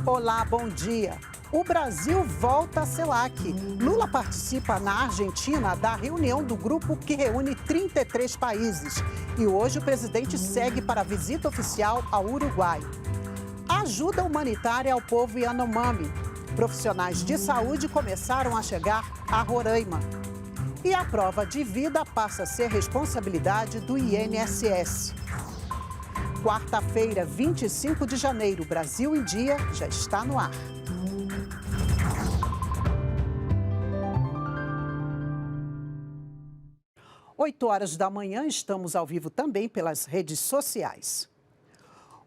Olá, bom dia. O Brasil volta à CELAC. Lula participa na Argentina da reunião do grupo que reúne 33 países. E hoje o presidente segue para a visita oficial ao Uruguai. Ajuda humanitária ao povo Yanomami. Profissionais de saúde começaram a chegar a Roraima. E a prova de vida passa a ser responsabilidade do INSS. Quarta-feira, 25 de janeiro, Brasil em Dia já está no ar. Oito horas da manhã, estamos ao vivo também pelas redes sociais.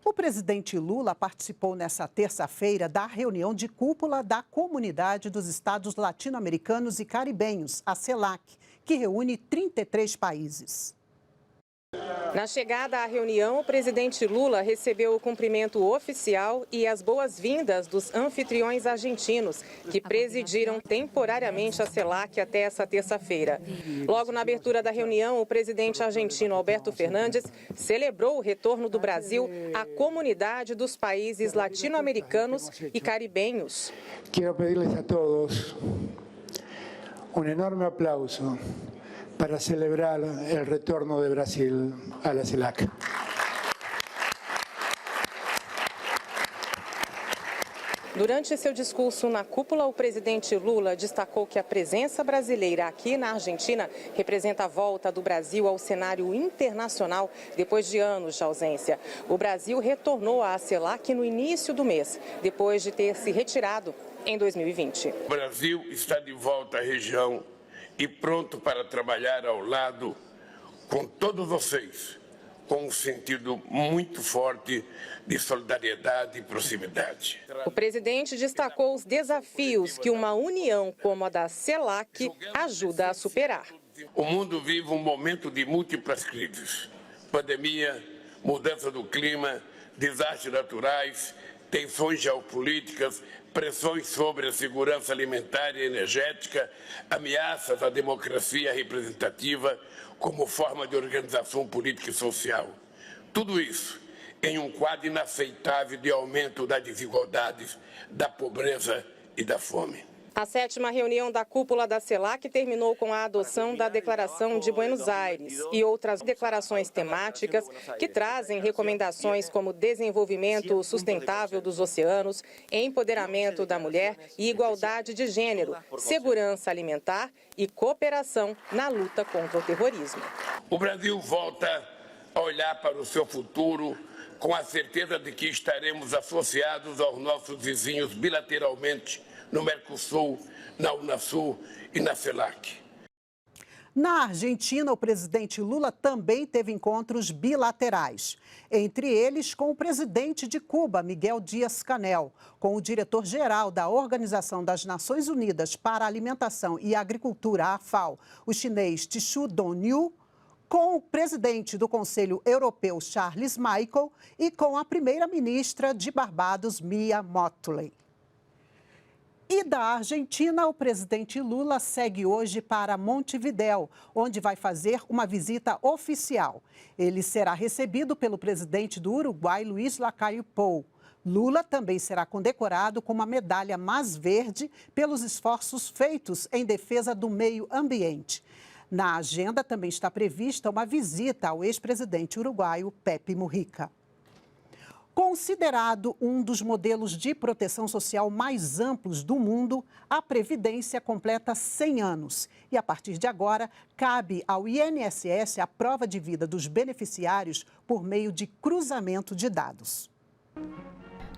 O presidente Lula participou nesta terça-feira da reunião de cúpula da Comunidade dos Estados Latino-Americanos e Caribenhos, a CELAC, que reúne 33 países. Na chegada à reunião, o presidente Lula recebeu o cumprimento oficial e as boas-vindas dos anfitriões argentinos, que presidiram temporariamente a CELAC até essa terça-feira. Logo na abertura da reunião, o presidente argentino Alberto Fernandes celebrou o retorno do Brasil à comunidade dos países latino-americanos e caribenhos. Quero pedir-lhes a todos enorme aplauso para celebrar o retorno de Brasil à CELAC. Durante seu discurso na cúpula, o presidente Lula destacou que a presença brasileira aqui na Argentina representa a volta do Brasil ao cenário internacional depois de anos de ausência. O Brasil retornou à CELAC no início do mês, depois de ter se retirado em 2020. O Brasil está de volta à região e pronto para trabalhar ao lado com todos vocês, com um sentido muito forte de solidariedade e proximidade. O presidente destacou os desafios que uma união como a da CELAC ajuda a superar. O mundo vive um momento de múltiplas crises: pandemia, mudança do clima, desastres naturais, tensões geopolíticas, pressões sobre a segurança alimentar e energética, ameaças à democracia representativa como forma de organização política e social. Tudo isso em um quadro inaceitável de aumento das desigualdades, da pobreza e da fome. A 7ª reunião da cúpula da CELAC terminou com a adoção da Declaração de Buenos Aires e outras declarações temáticas que trazem recomendações como desenvolvimento sustentável dos oceanos, empoderamento da mulher e igualdade de gênero, segurança alimentar e cooperação na luta contra o terrorismo. O Brasil volta a olhar para o seu futuro com a certeza de que estaremos associados aos nossos vizinhos bilateralmente no Mercosul, na Unasul e na CELAC. Na Argentina, o presidente Lula também teve encontros bilaterais, entre eles com o presidente de Cuba, Miguel Díaz-Canel, com o diretor-geral da Organização das Nações Unidas para a Alimentação e Agricultura, a FAO, o chinês Tzu Dong-yu, com o presidente do Conselho Europeu, Charles Michel, e com a primeira-ministra de Barbados, Mia Mottley. E da Argentina, o presidente Lula segue hoje para Montevidéu, onde vai fazer uma visita oficial. Ele será recebido pelo presidente do Uruguai, Luiz Lacalle Pou. Lula também será condecorado com uma medalha Mas Verde pelos esforços feitos em defesa do meio ambiente. Na agenda também está prevista uma visita ao ex-presidente uruguaio Pepe Mujica. Considerado um dos modelos de proteção social mais amplos do mundo, a Previdência completa 100 anos. E, a partir de agora, cabe ao INSS a prova de vida dos beneficiários por meio de cruzamento de dados.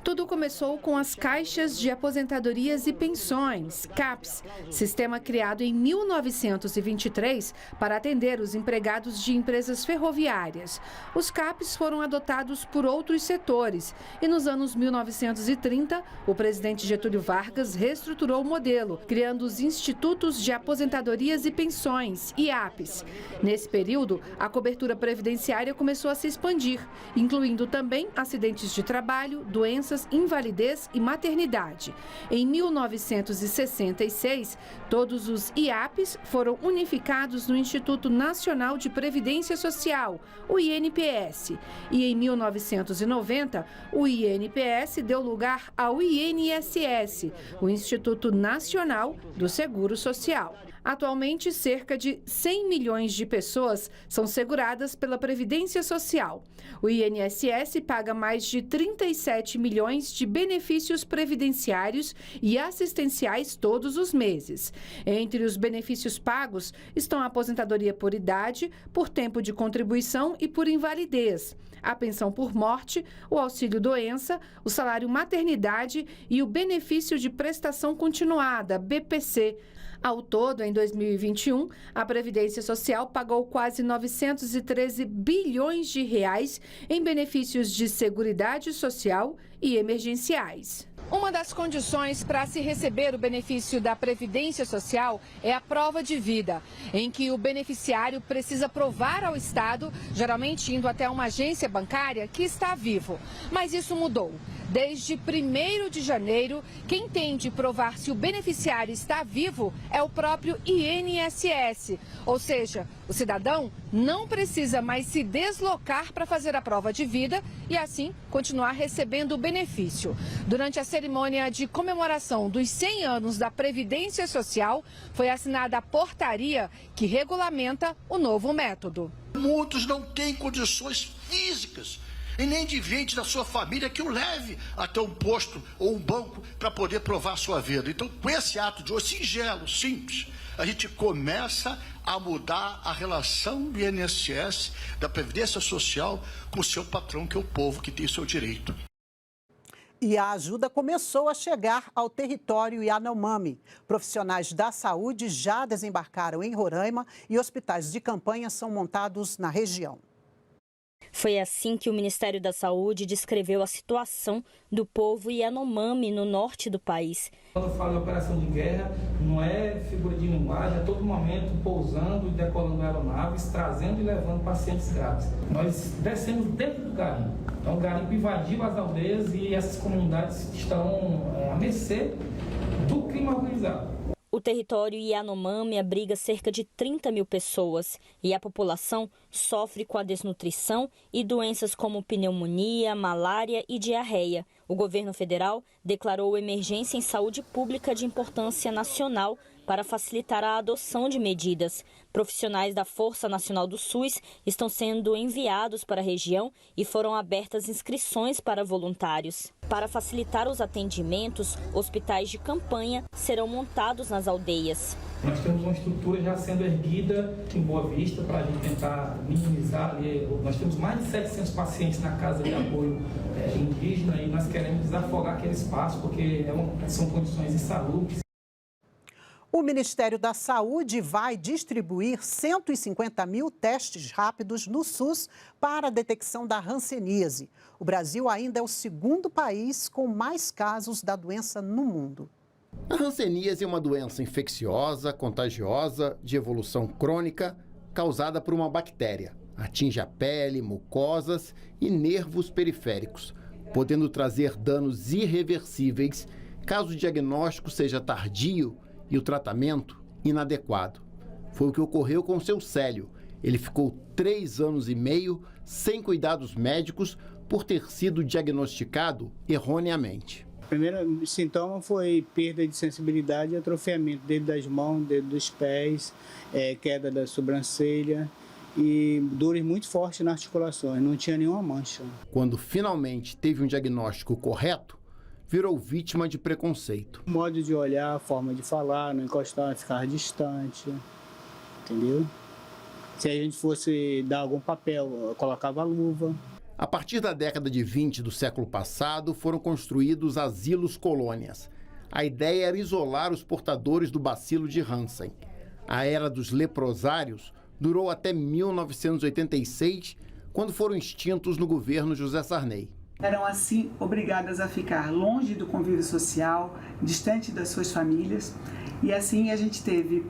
Tudo começou com as Caixas de Aposentadorias e Pensões, CAPs, sistema criado em 1923 para atender os empregados de empresas ferroviárias. Os CAPs foram adotados por outros setores e nos anos 1930, o presidente Getúlio Vargas reestruturou o modelo, criando os Institutos de Aposentadorias e Pensões, IAPs. Nesse período, a cobertura previdenciária começou a se expandir, incluindo também acidentes de trabalho, doenças doenças, invalidez e maternidade. Em 1966, todos os IAPs foram unificados no Instituto Nacional de Previdência Social, o INPS. E em 1990, o INPS deu lugar ao INSS, o Instituto Nacional do Seguro Social. Atualmente, cerca de 100 milhões de pessoas são seguradas pela Previdência Social. O INSS paga mais de 37 milhões de benefícios previdenciários e assistenciais todos os meses. Entre os benefícios pagos estão a aposentadoria por idade, por tempo de contribuição e por invalidez, a pensão por morte, o auxílio-doença, o salário maternidade e o benefício de prestação continuada, BPC. Ao todo, em 2021, a Previdência Social pagou quase 913 bilhões de reais em benefícios de seguridade social e emergenciais. Uma das condições para se receber o benefício da Previdência Social é a prova de vida, em que o beneficiário precisa provar ao Estado, geralmente indo até uma agência bancária, que está vivo. Mas isso mudou. Desde 1º de janeiro, quem tem de provar se o beneficiário está vivo é o próprio INSS. Ou seja, o cidadão não precisa mais se deslocar para fazer a prova de vida e, assim, continuar recebendo o benefício. Durante a cerimônia de comemoração dos 100 anos da Previdência Social, foi assinada a portaria que regulamenta o novo método. Muitos não têm condições físicas e nem de gente da sua família que o leve até um posto ou um banco para poder provar a sua vida. Então, com esse ato de hoje, singelo, simples, a gente começa a mudar a relação do INSS, da Previdência Social, com o seu patrão, que é o povo que tem o seu direito. E a ajuda começou a chegar ao território Yanomami. Profissionais da saúde já desembarcaram em Roraima e hospitais de campanha são montados na região. Foi assim que o Ministério da Saúde descreveu a situação do povo Yanomami no norte do país. Quando eu falo de operação de guerra, não é figura de linguagem, é todo momento pousando e decolando aeronaves, trazendo e levando pacientes graves. Nós descemos dentro do garimpo. Então o garimpo invadiu as aldeias e essas comunidades estão à mercê do crime organizado. O território Yanomami abriga cerca de 30 mil pessoas e a população sofre com a desnutrição e doenças como pneumonia, malária e diarreia. O governo federal declarou emergência em saúde pública de importância nacional para facilitar a adoção de medidas. Profissionais da Força Nacional do SUS estão sendo enviados para a região e foram abertas inscrições para voluntários. Para facilitar os atendimentos, hospitais de campanha serão montados nas aldeias. Nós temos uma estrutura já sendo erguida em Boa Vista para a gente tentar minimizar ali. Nós temos mais de 700 pacientes na casa de apoio indígena e nós queremos desafogar aquele espaço porque são condições insalubres. O Ministério da Saúde vai distribuir 150 mil testes rápidos no SUS para a detecção da hanseníase. O Brasil ainda é o segundo país com mais casos da doença no mundo. A hanseníase é uma doença infecciosa, contagiosa, de evolução crônica, causada por uma bactéria. Atinge a pele, mucosas e nervos periféricos, podendo trazer danos irreversíveis caso o diagnóstico seja tardio e o tratamento inadequado. Foi o que ocorreu com o seu Célio. Ele ficou 3 anos e meio sem cuidados médicos por ter sido diagnosticado erroneamente. O primeiro sintoma foi perda de sensibilidade e atrofiamento, dedo das mãos, dedo dos pés, queda da sobrancelha e dores muito fortes nas articulações, não tinha nenhuma mancha. Quando finalmente teve um diagnóstico correto, virou vítima de preconceito. Modo de olhar, forma de falar, não encostar, ficar distante, entendeu? Se a gente fosse dar algum papel, eu colocava luva. A partir da década de 20 do século passado, foram construídos asilos colônias. A ideia era isolar os portadores do bacilo de Hansen. A era dos leprosários durou até 1986, quando foram extintos no governo José Sarney. Eram assim obrigadas a ficar longe do convívio social, distante das suas famílias. E assim a gente teve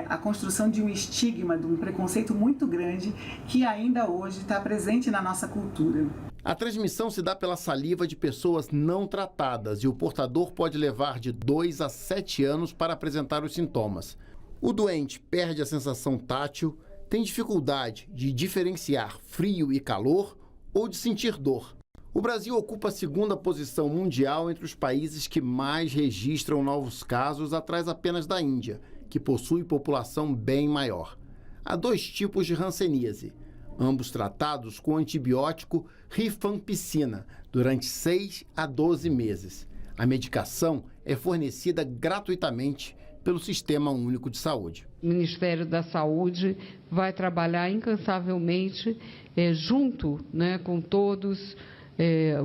a construção de um estigma, de um preconceito muito grande que ainda hoje está presente na nossa cultura. A transmissão se dá pela saliva de pessoas não tratadas e o portador pode levar de 2 a 7 anos para apresentar os sintomas. O doente perde a sensação tátil, tem dificuldade de diferenciar frio e calor ou de sentir dor. O Brasil ocupa a 2ª posição mundial entre os países que mais registram novos casos, atrás apenas da Índia, que possui população bem maior. Há 2 tipos de hanseníase, ambos tratados com o antibiótico rifampicina durante 6 a 12 meses. A medicação é fornecida gratuitamente pelo Sistema Único de Saúde. O Ministério da Saúde vai trabalhar incansavelmente junto, com todos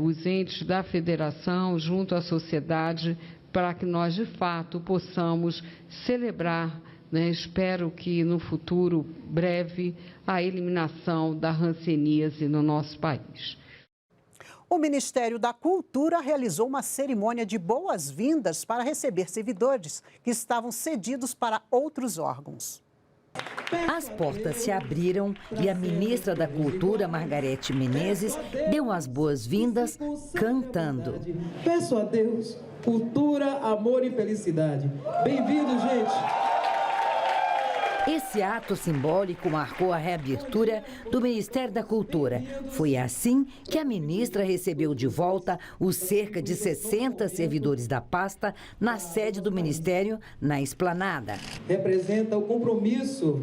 os entes da federação, junto à sociedade, para que nós, de fato, possamos celebrar, espero que no futuro breve, a eliminação da hanseníase no nosso país. O Ministério da Cultura realizou uma cerimônia de boas-vindas para receber servidores que estavam cedidos para outros órgãos. As portas se abriram e a ministra da Cultura, Margarete Menezes, deu as boas-vindas cantando. Peço a Deus, cultura, amor e felicidade. Bem-vindos, gente! Esse ato simbólico marcou a reabertura do Ministério da Cultura. Foi assim que a ministra recebeu de volta os cerca de 60 servidores da pasta na sede do Ministério, na Esplanada. Representa o compromisso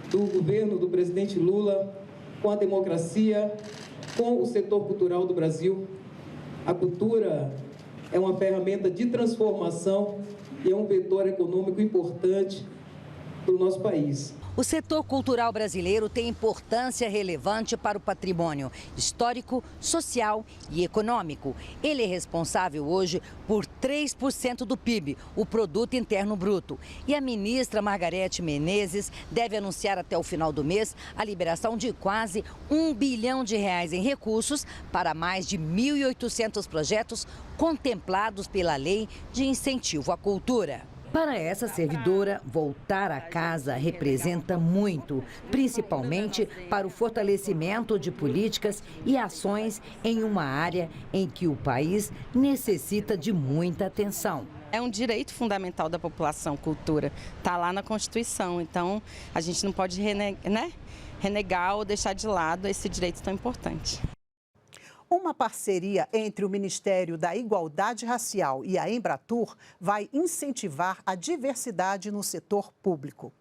do governo do presidente Lula com a democracia, com o setor cultural do Brasil. A cultura é uma ferramenta de transformação e é um vetor econômico importante para o nosso país. O setor cultural brasileiro tem importância relevante para o patrimônio histórico, social e econômico. Ele é responsável hoje por 3% do PIB, o Produto Interno Bruto. E a ministra Margarete Menezes deve anunciar até o final do mês a liberação de quase R$1 bilhão em recursos para mais de 1.800 projetos contemplados pela Lei de Incentivo à Cultura. Para essa servidora, voltar a casa representa muito, principalmente para o fortalecimento de políticas e ações em uma área em que o país necessita de muita atenção. É um direito fundamental da população, cultura, está lá na Constituição, então a gente não pode renegar ou deixar de lado esse direito tão importante. Uma parceria entre o Ministério da Igualdade Racial e a Embratur vai incentivar a diversidade no setor público.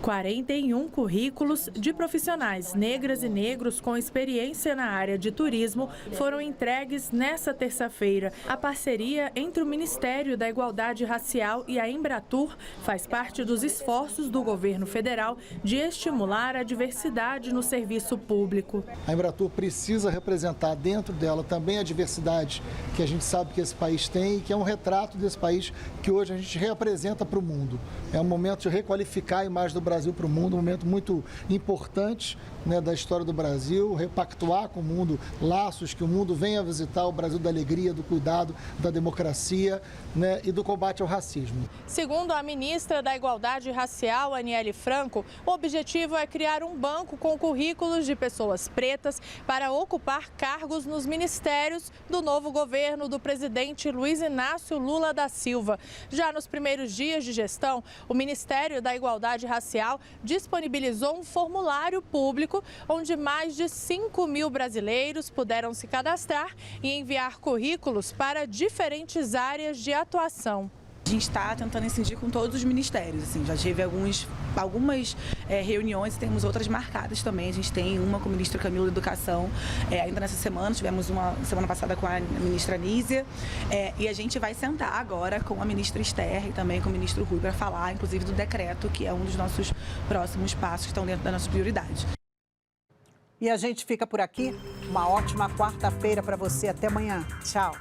41 currículos de profissionais negras e negros com experiência na área de turismo foram entregues nesta terça-feira. A parceria entre o Ministério da Igualdade Racial e a Embratur faz parte dos esforços do governo federal de estimular a diversidade no serviço público. A Embratur precisa representar dentro dela também a diversidade que a gente sabe que esse país tem e que é um retrato desse país que hoje a gente reapresenta para o mundo. É um momento de requalificar a imagem do Brasil para o mundo, um momento muito importante da história do Brasil, repactuar com o mundo laços, que o mundo venha visitar o Brasil da alegria, do cuidado, da democracia e do combate ao racismo. Segundo a ministra da Igualdade Racial, Aniele Franco, o objetivo é criar um banco com currículos de pessoas pretas para ocupar cargos nos ministérios do novo governo do presidente Luiz Inácio Lula da Silva. Já nos primeiros dias de gestão, o Ministério da Igualdade Racial disponibilizou um formulário público onde mais de 5.000 brasileiros puderam se cadastrar e enviar currículos para diferentes áreas de atuação. A gente está tentando incidir com todos os ministérios, já tive algumas reuniões e temos outras marcadas também. A gente tem uma com o ministro Camilo da Educação, ainda nessa semana, tivemos uma semana passada com a ministra Nízia, e a gente vai sentar agora com a ministra Esther e também com o ministro Rui para falar, inclusive, do decreto, que é um dos nossos próximos passos que estão dentro da nossa prioridade. E a gente fica por aqui. Uma ótima quarta-feira para você. Até amanhã. Tchau.